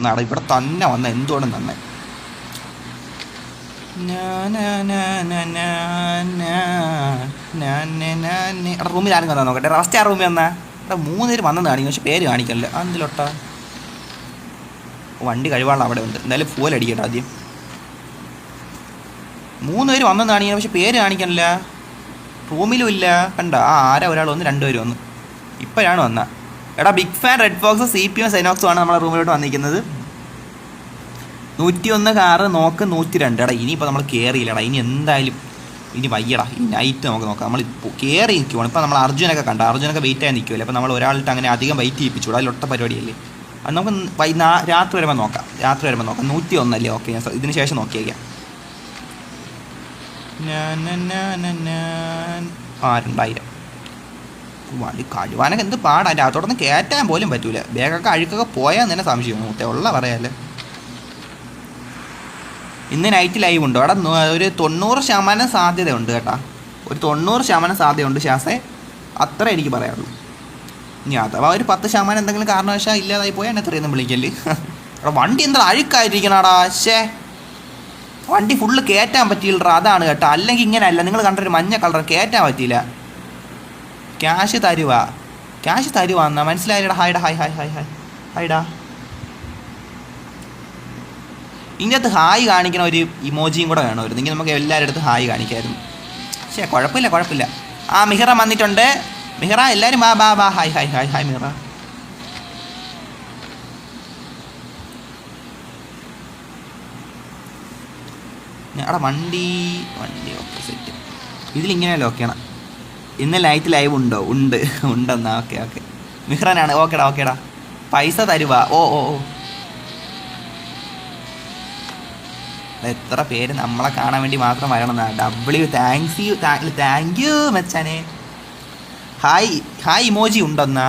നാടാ ഇവിടെ തന്നെ വന്ന എന്തുകൊണ്ടും തന്നെ റൂമിൽ ആരും വന്നാൽ നോക്കട്ടെ. റസ്റ്റ് ആ റൂമിൽ വന്നാ ഇവിടെ 3 പേര് വന്നെന്ന് കാണിക്കും, പക്ഷെ പേര് കാണിക്കണില്ല. അതിലൊട്ടാ വണ്ടി കഴിവാനുള്ള അവിടെ ഉണ്ട്. എന്തായാലും ഫുവൽ അടിക്കട്ടെ ആദ്യം. 3 പേര് വന്നെന്ന് കാണിക്കണം, പക്ഷെ പേര് കാണിക്കണില്ല. റൂമിലും ഇല്ല. കണ്ട ആരാ ഒരാൾ വന്ന് 2 പേര് വന്നു. ഇപ്പോഴാണ് വന്ന. എടാ big fan red fox CPM സൈനോക്സും ആണ് നമ്മളെ റൂമിലോട്ട് വന്നിരിക്കുന്നത്. 101 കാറ് നോക്ക് 102. എടാ ഇനിയിപ്പോൾ നമ്മൾ കയറിയില്ലടാ. ഇനി എന്തായാലും ഇനി വയ്യടാ. ഈ നൈറ്റ് നമുക്ക് നോക്കാം. നമ്മളിപ്പോൾ കയറി നിൽക്കുവാണ്. ഇപ്പോൾ നമ്മൾ അർജുനൊക്കെ കണ്ട. അർജുനൊക്കെ വെയിറ്റ് ആയി നിൽക്കുമല്ലേ. അപ്പോൾ നമ്മൾ ഒരാളിട്ട് അങ്ങനെ അധികം വെയിറ്റ് ചെയ്യിപ്പിച്ചു. അതിലൊട്ട പരിപാടിയല്ലേ. അത് നമുക്ക് രാത്രി വരുമ്പോൾ നോക്കാം. 101 അല്ലേ? ഓക്കെ, ഞാൻ ഇതിന് ശേഷം നോക്കിയേക്കാം. 2000 വണ്ടി കഴുവാനൊക്കെ എന്ത് പാടാ. അതിൻ്റെ അകത്തോടൊന്നും കയറ്റാൻ പോലും പറ്റൂല. ബാഗൊക്കെ അഴുക്കൊക്കെ പോയാൽ തന്നെ സംശയം. ഉള്ള പറയാല്ലേ. ഇന്ന് നൈറ്റ് ലൈവ് ഉണ്ടോ? അവിടെ ഒരു 90% സാധ്യതയുണ്ട് കേട്ടാ. ഒരു 90% സാധ്യതയുണ്ട് ശാസേ. അത്ര എനിക്ക് പറയാനുള്ളൂ. ഇനി അഥവാ ഒരു 10% എന്തെങ്കിലും കാരണവശാൽ ഇല്ലാതായി പോയാൽ എന്നെ എത്രയൊന്നും വിളിക്കല്ലേ. വണ്ടി എന്താ അഴുക്കായിട്ടിരിക്കണടാ. ശേ, വണ്ടി ഫുള്ള് കയറ്റാൻ പറ്റിയില്ലടാ. അതാണ് കേട്ടോ. അല്ലെങ്കിൽ ഇങ്ങനെയല്ല. നിങ്ങൾ കണ്ടൊരു മഞ്ഞ കളർ കയറ്റാൻ പറ്റിയില്ല. ക്യാഷ് തരുവാന്നാ മനസ്സിലായില്ലടാ. ഹായ്ഡാ ഹായ്ഡാ. ഇതിനകത്ത് ഹായ് കാണിക്കണ ഒരു ഇമോജിയും കൂടെ വേണമായിരുന്നു. എങ്കിൽ നമുക്ക് എല്ലാവരുടെ അടുത്ത് ഹായ് കാണിക്കായിരുന്നു. പക്ഷേ കുഴപ്പമില്ല. ആ മിഹറ വന്നിട്ടുണ്ട്. മിഹറ എല്ലാവരും ബാ ഹായ് മിഹറ. ഞങ്ങളുടെ വണ്ടി ഓക്കെ സെറ്റ്. ഇതിലിങ്ങനെ ഓക്കെയാണ്. ഇന്ന് നൈറ്റ് ലൈവ് ഉണ്ടോ? ഉണ്ടെന്നാ. ഓക്കെ മിഹ്റാനാണ്. ഓക്കേടാ പൈസ തരുവാ. ഓ എത്ര പേര് നമ്മളെ കാണാൻ വേണ്ടി മാത്രം വരണമെന്നാ. താങ്ക് യു മച്ചാനെ. ഹായ് ഇമോജി ഉണ്ടെന്നാ.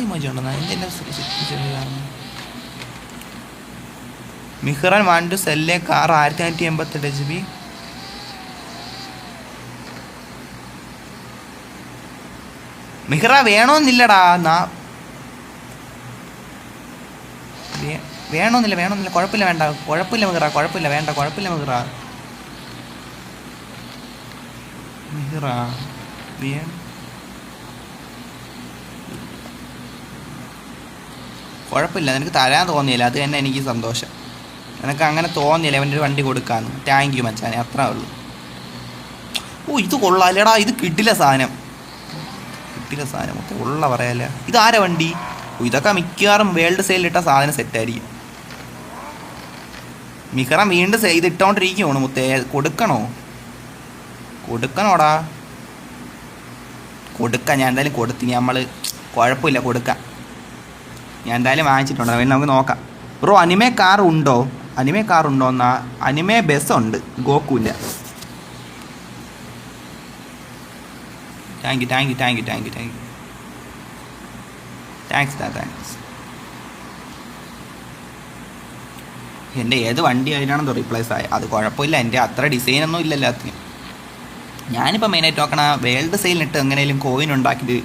എന്തെല്ലാം മിഹ്റാൻ want sell car 1988 GB. Mihra വേണമെന്നില്ലടാ. വേണമെന്നില്ല. കുഴപ്പമില്ല മിഹ്റ. കുഴപ്പമില്ല. നിനക്ക് തരാൻ തോന്നിയില്ല, അത് തന്നെ എനിക്ക് സന്തോഷം. നിനക്ക് അങ്ങനെ തോന്നിയില്ല അവൻ്റെ ഒരു വണ്ടി കൊടുക്കാമെന്ന്. താങ്ക് യു മച്ചാനെ, അത്രേ ഉള്ളൂ. ഇത് കൊള്ളാല്ലേടാ. ഇത് കിട്ടില്ല സാധനം ഒക്കെ ഉള്ള പറയാല്ല. ഇതാരാ വണ്ടി? ഇതൊക്കെ മിക്കവാറും വേൾഡ് സെയിലിട്ട സാധനം സെറ്റായിരിക്കും. മിഹ്റാൻ വീണ്ടും ഇത് ഇട്ടോണ്ടിരിക്കുവാണ് മുത്തേ. കൊടുക്കണോടാ. ഞാൻ എന്തായാലും കൊടുത്തിന്. നമ്മൾ കുഴപ്പമില്ല, കൊടുക്കാം. ഞാൻ എന്തായാലും വാങ്ങിച്ചിട്ടുണ്ട്. അതുകൊണ്ട് നമുക്ക് നോക്കാം. ബ്രോ അനിമേ കാർ ഉണ്ടോ എന്നാ? അനിമേ ബസ്സുണ്ട്, ഗോക്കുല്ല. Thank you. താങ്ക്സ്. എൻ്റെ ഏത് വണ്ടി ആയിട്ടാണെന്ന് റീപ്ലേസ് ആയത്. അത് കുഴപ്പമില്ല. എൻ്റെ അത്ര ഡിസൈനൊന്നും ഇല്ല എല്ലാത്തിനും. ഞാനിപ്പോൾ മെയിനായിട്ട് നോക്കണ വേൾഡ് സെയിലിനിട്ട് എങ്ങനെയും കോയിൻ ഉണ്ടാക്കിയിട്ട്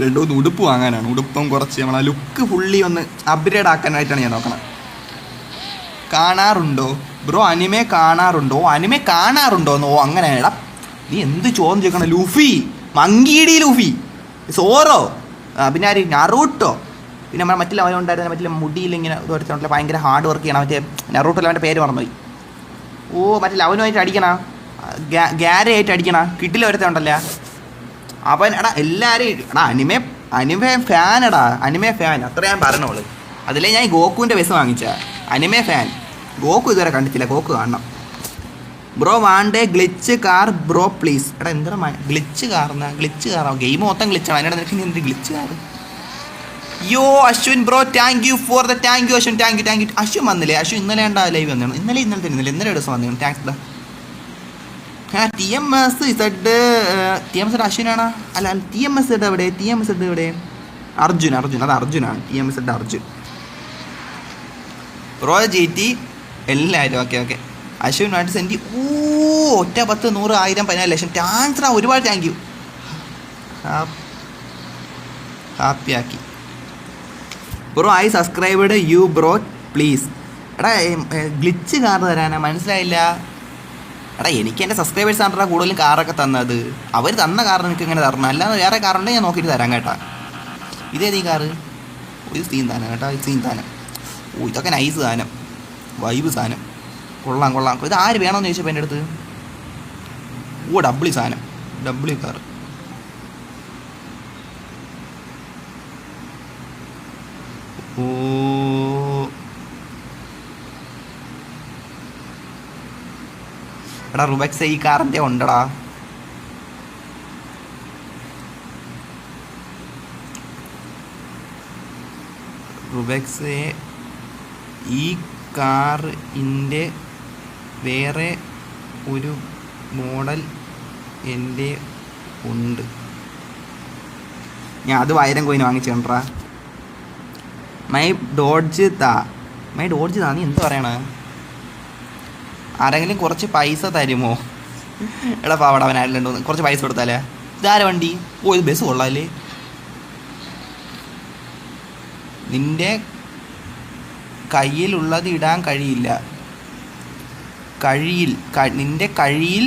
2 ഉടുപ്പ് വാങ്ങാനാണ്. ഉടുപ്പം കുറച്ച് നമ്മളെ ലുക്ക് ഫുള്ളി ഒന്ന് അപ്ഗ്രേഡ് ആക്കാനായിട്ടാണ് ഞാൻ നോക്കണം. കാണാറുണ്ടോ ബ്രോ? അനിമേ കാണാറുണ്ടോ? ഓ അങ്ങനെയാടാ. നീ എന്ത് ചോദ്യം ചോദിക്കണം? ലൂഫി, മങ്കിടി ലൂഫി, സോറോ, പിന്നെ ആര്, നറൂട്ടോ, പിന്നെ നമ്മുടെ മറ്റുള്ള അവനുണ്ടായിരുന്ന മറ്റുള്ള മുടിയിൽ ഇങ്ങനെ ഒരുത്തണ്ടല്ലോ ഭയങ്കര ഹാർഡ് വർക്ക് ചെയ്യണം. മറ്റേ നറൂട്ടോല്ല, അവൻ്റെ പേര് മറന്നുപോയി. ഓ മറ്റേ അവനുമായിട്ട് അടിക്കണ, ഗ്യാരയായിട്ട് അടിക്കണ കിട്ടില്ല ഒരുത്തണ്ടല്ല അവൻ. എടാ എല്ലാവരും എടാ അനിമേ ഫാൻ അത്ര ഞാൻ പറഞ്ഞോളൂ. അതിലേ ഞാൻ ഗോക്കുവിൻ്റെ ബസ് വാങ്ങിച്ച അനിമേ ഫാൻ. ഗോക്കു ഇതുവരെ കണ്ടിട്ടില്ല, ഗോക്കു കാണണം. ബ്രോ വാണ്ടേ ഗ്ലിച്ച് കാർ ബ്രോ പ്ലീസ്. എടാ എന്താ ഗ്ലിച്ച് കാറാ? ഗെയിം മൊത്തം ഗ്ലിച്ചാണ്. അതിനിടെ നിനക്ക് എന്ത് ഗ്ലിച്ച് കാർ? യോ Ashwin bro, thank you Ashwin. Thank you. Ashwin വന്നില്ലേ? അശ്വിൻ ഇന്നലെ ഉണ്ടാ ലൈവ് വന്നു. ഇന്നലെ ദിവസം വന്നു. താങ്ക്സ് ഡാ. TMS അശ്വിനാണ്. അല്ല TMS എവിടെ? അർജുൻ. അത് അർജുനാണ്. TMS അർജുൻ. ബ്രോ GT എല്ലാവരും ഓക്കെ. അശ്വിനുമായിട്ട് സെൻറ്റി. ഒറ്റ 10 100 1000 14 ലക്ഷം. താങ്ക്സ്. ഒരുപാട് താങ്ക് യു. ഹാപ്പിയാക്കി. Bro I subscribed you bro please. എടാ ഗ്ലിച്ച് കാർ തരാനാ, മനസ്സിലായില്ല. എടാ എനിക്ക് എൻ്റെ സബ്സ്ക്രൈബേഴ്സ് ആണ് കൂടുതലും കാറൊക്കെ തന്നത്. അവർ തന്ന കാറിന് എനിക്ക് ഇങ്ങനെ തരണം, അല്ലാതെ വേറെ കാറുണ്ടെങ്കിൽ ഞാൻ നോക്കിയിട്ട് തരാം കേട്ടാ. ഇതേത് ഈ കാറ്? ഇത് സീൻ താനം കേട്ടാ, ഇത് സീൻ താനം. ഓ ഇതൊക്കെ നൈസ് സാധനം, വൈബ് സാധനം, കൊള്ളാം കൊള്ളാം. ഇത് ആര് വേണമെന്ന് ചോദിച്ചപ്പോൾ എൻ്റെ അടുത്ത്. ഓ ഡബ്ല്യു സാധനം, ഡബ്ല്യു കാർ. ഓ എടാ റുബക്സ് ഈ കാറിൻ്റെ ഉണ്ടടാ. റുബക്സ് ഈ കാറിൻ്റെ വേറെ ഒരു മോഡൽ എൻ്റെ ഉണ്ട്. ഞാൻ അത് 1000 കോയിന് വാങ്ങിച്ചേണ്ടാ. മൈ ഡോഡ്ജ് താ നീ എന്ത് പറയണ? ആരെങ്കിലും കുറച്ച് പൈസ തരുമോ? എടാ പാവട അവൻ ആരിലുണ്ടോ, കുറച്ച് പൈസ കൊടുത്താലേ. ഇതാരെ വണ്ടി? ഓ ഇത് ബസ് കൊള്ളാല്ലേ. നിൻ്റെ കയ്യിലുള്ളത് ഇടാൻ കഴിയില്ല. നിൻ്റെ കയ്യിൽ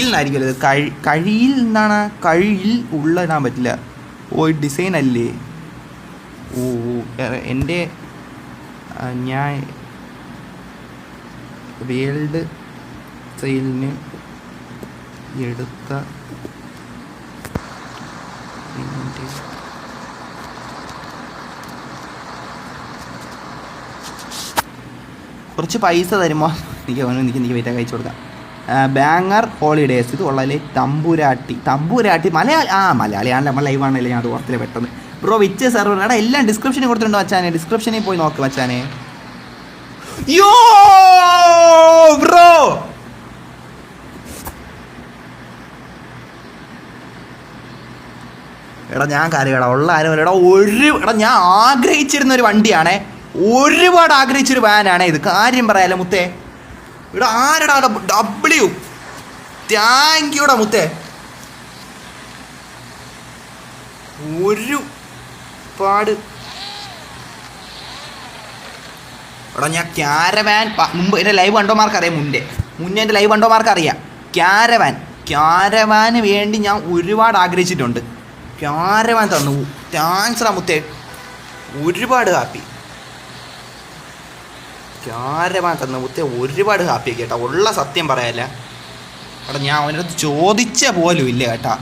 എന്നായിരിക്കുമല്ലോ. കഴിയിൽ എന്താണ്? കഴിയിൽ ഉള്ള ഇടാൻ പറ്റില്ല. ഓ ഡിസൈൻ അല്ലേ. ഓ എൻ്റെ ഞാൻ വേൾഡ് സെയിലിന് എടുത്ത കുറച്ച് പൈസ തരുമോ? എനിക്ക് വെയിറ്റ് കഴിച്ചു കൊടുക്കാം. ബാങ്ങർ ഹോളിഡേയ്സ് ഇത് കൊള്ളാലേ. തമ്പുരാട്ടി മലയാളിയാണല്ലോ, നമ്മൾ ലൈവ് ആണല്ലേ. ഞാൻ അത് ഓർത്തില്ല പെട്ടെന്ന്. Bro which server? എടാ എല്ലാം ഡിസ്ക്രിപ്ഷനിൽ കൊടുത്തിട്ടുണ്ടോ മച്ചാനെ? ഡിസ്ക്രിപ്ഷനിൽ പോയി നോക്ക് മച്ചാനെ. യോ ബ്രോ എടാ ഞാൻ കാര്യടാ ഉള്ള ആരും എടാ ഞാൻ ആഗ്രഹിച്ചിരുന്ന ഒരു വണ്ടിയാണേ, ഒരുപാട് ആഗ്രഹിച്ചൊരു വാനാണ് ഇത്. കാര്യം പറയാലോ മുത്തേ. ഇവിടെ ആരടാ ഡബ്ല്യു? താങ്ക് യുടാ മുത്തേ. ഒരുപാട് എടാ ഞാൻ ക്യാരവാൻ മുമ്പ് എൻ്റെ ലൈവ് കണ്ടോമാർക്കറിയാം. മുന്നേ എൻ്റെ ലൈവ് കണ്ടോമാർക്കറിയാം. ക്യാരവാന് വേണ്ടി ഞാൻ ഒരുപാട് ആഗ്രഹിച്ചിട്ടുണ്ട്. ക്യാരവാൻ തന്നു. താങ്ക്സ് റാ മുത്തേ, ഒരുപാട് ഹാപ്പി. ക്യാരവാൻ തന്നു മുത്തേ, ഒരുപാട് ഹാപ്പി കേട്ടാ. ഉള്ള സത്യം പറയാല്ല എടാ. ഞാൻ അവൻ്റെ അടുത്ത് ചോദിച്ച പോലും ഇല്ല കേട്ടാ,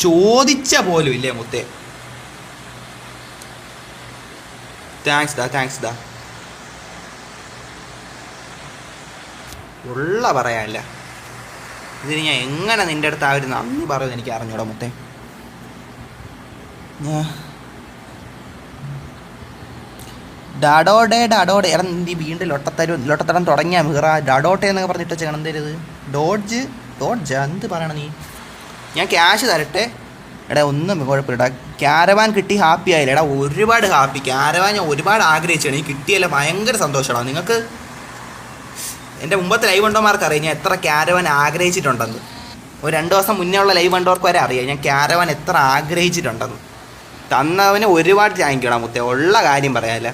ചോദിച്ച പോലും ഇല്ലേ മുത്തേ. താങ്ക്സ് ദാ ഉള്ള പറയാല്ല. ഇതിന് ഞാൻ എങ്ങനെ നിൻ്റെ അടുത്ത് ആ ഒരു നന്ദി പറയുമെന്ന് എനിക്ക് അറിഞ്ഞൂടാ മുത്തേ. ഡഡോടെ എടാ നീ വീണ്ടും ലൊട്ടത്തരം തുടങ്ങിയ മിറ ഡഡോട്ടെ എന്നൊക്കെ പറഞ്ഞിട്ട് ചെയ്യണം. എന്തേലും ഡോഡ്ജ് എന്ത് പറയണം നീ? ഞാൻ ക്യാഷ് തരട്ടെ. എടാ ഒന്നും കുഴപ്പമില്ല. ക്യാരവാൻ കിട്ടി ഹാപ്പി ആയില്ല എടാ, ഒരുപാട് ഹാപ്പി. ക്യാരവാൻ ഞാൻ ഒരുപാട് ആഗ്രഹിച്ചാണ്, ഈ കിട്ടിയല്ല ഭയങ്കര സന്തോഷമാണ്. നിങ്ങൾക്ക് എൻ്റെ മുമ്പത്തെ ലൈവ് കണ്ടോമാർക്ക് അറിയാം ഞാൻ എത്ര ക്യാരവാൻ ആഗ്രഹിച്ചിട്ടുണ്ടെന്ന്. ഒരു 2 ദിവസം മുന്നേ ഉള്ള ലൈവ് കണ്ടവർക്ക് വരെ അറിയാം ഞാൻ ക്യാരവാൻ എത്ര ആഗ്രഹിച്ചിട്ടുണ്ടെന്ന്. തന്നവന് ഒരുപാട് താങ്ക് യു മുത്തേ. ഉള്ള കാര്യം പറയാമല്ല,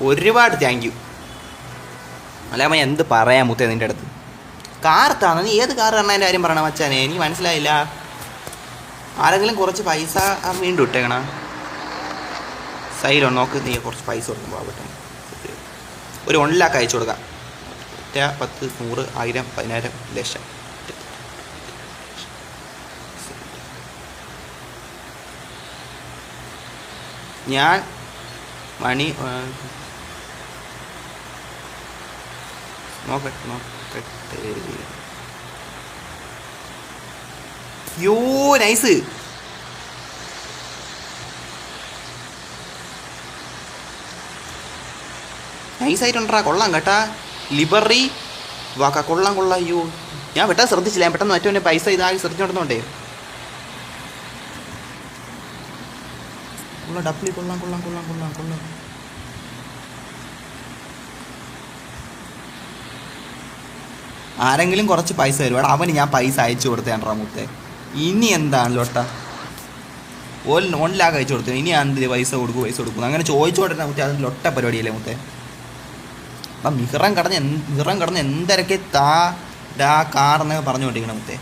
ഒരുപാട് താങ്ക് യു. അല്ലാതെ ഞാൻ എന്ത് പറയാം മുത്തേ നിൻ്റെ അടുത്ത്. കാർ താന്ന് നീ ഏത് കാർ പറഞ്ഞതിൻ്റെ കാര്യം പറയണം മച്ചാനെ, എനിക്ക് മനസ്സിലായില്ല. ആരെങ്കിലും കുറച്ച് പൈസ വീണ്ടും ഇട്ടേക്കണ സൈലോ നോക്ക്. നീ കുറച്ച് പൈസ കൊടുക്കുമ്പോൾ ആവട്ടെ. ഒരു 1 ലക്ഷം അയച്ചു കൊടുക്കാം. 10, 100, 1000, 10,000, ലക്ഷം. ഞാൻ മണി നോക്കട്ടെ. യോ നൈസ്. നൈസായിട്ടുണ്ടാ, കൊള്ളാം കേട്ടാ. ലിബറി വാക്ക കൊള്ളാം. അയ്യോ ഞാൻ പെട്ടെന്ന് ശ്രദ്ധിച്ചില്ല, ഞാൻ പെട്ടെന്ന് മറ്റേ പൈസ ഇതായി ശ്രദ്ധിച്ചോണ്ടേ. ഡബ്ല്യു കൊള്ളാം. ആരെങ്കിലും കുറച്ച് പൈസ തരും. അവന് ഞാൻ പൈസ അയച്ചു കൊടുത്തേണ്ടാ മുത്തേ. ഇനി എന്താണ് ലോട്ട? 1 ലാഖ് അയച്ചു കൊടുത്തു, ഇനി എന്തിന് പൈസ കൊടുക്കും അങ്ങനെ ചോദിച്ചോട്ടെ മുത്തേ. അതിൽ ഒട്ട പരിപാടിയല്ലേ മുത്തേ. അപ്പം മിഹ്റം കടന്ന് എന്തൊക്കെ കാറെന്നൊക്കെ പറഞ്ഞുകൊണ്ടിരിക്കണം മുത്തേ.